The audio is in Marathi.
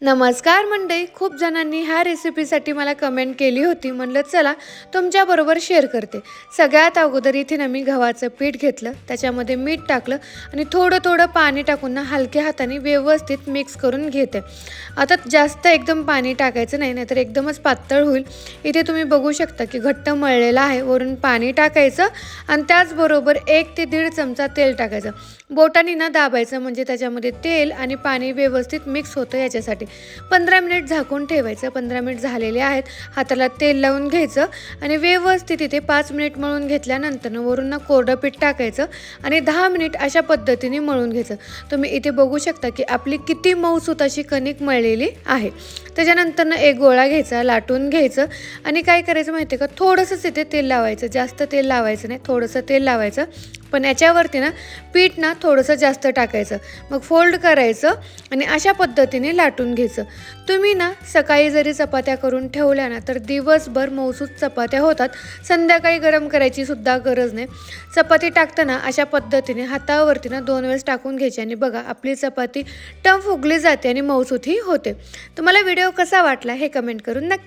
नमस्कार मंडळी, खूप जणांनी ह्या रेसिपीसाठी मला कमेंट केली होती. म्हणलं चला तुमच्याबरोबर शेअर करते. सगळ्यात अगोदर इथे ना मी गव्हाचं पीठ घेतलं, त्याच्यामध्ये मीठ टाकलं आणि थोडं थोडं पाणी टाकून ना हलक्या हाताने व्यवस्थित मिक्स करून घेते. आता जास्त एकदम पाणी टाकायचं नाही, नाहीतर एकदमच पातळ होईल. इथे तुम्ही बघू शकता की घट्ट मळलेलं आहे. वरून पाणी टाकायचं आणि त्याचबरोबर 1 ते 1.5 चमचा तेल टाकायचं. बोटांनी ना दाबायचं, म्हणजे त्याच्यामध्ये तेल आणि पाणी व्यवस्थित मिक्स होतं याच्यासाठी. 15 मिनिट झाकून ठेवायचं. 15 मिनिट झालेले आहेत. हाताला तेल लावून घ्यायचं आणि व्यवस्थित इथे 5 मिनिट मळून घेतल्यानंतर वरून ना कोरडं पीठ टाकायचं आणि 10 मिनिट अशा पद्धतीने मळून घ्यायचं. तुम्ही इथे बघू शकता की आपली किती मऊसूत अशी कणिक मळलेली आहे. त्याच्यानंतर ना एक गोळा घ्यायचा, लाटून घ्यायचं आणि काय करायचं माहिती आहे का, थोडंसंच इथे तेल लावायचं, जास्त तेल लावायचं नाही, थोडंसं तेल लावायचं. पण याच्यावरती ना पीठ ना थोडंसं जास्त टाकायचं. मग फोल्ड करायचं आणि अशा पद्धतीने लाटून घ्यायचं. तुम्ही ना सकाळी जरी चपात्या करून ठेवल्या ना तर दिवसभर मऊसूत चपात्या होतात. संध्याकाळी गरम करायची सुद्धा गरज नाही. चपाती टाकताना अशा पद्धतीने हातावरती ना 2 वेळेस टाकून घ्यायची आणि बघा आपली चपाती टम फुगली जाते आणि मऊसूतही होते. तुम्हाला व्हिडिओ कसा वाटला हे कमेंट करून नक्की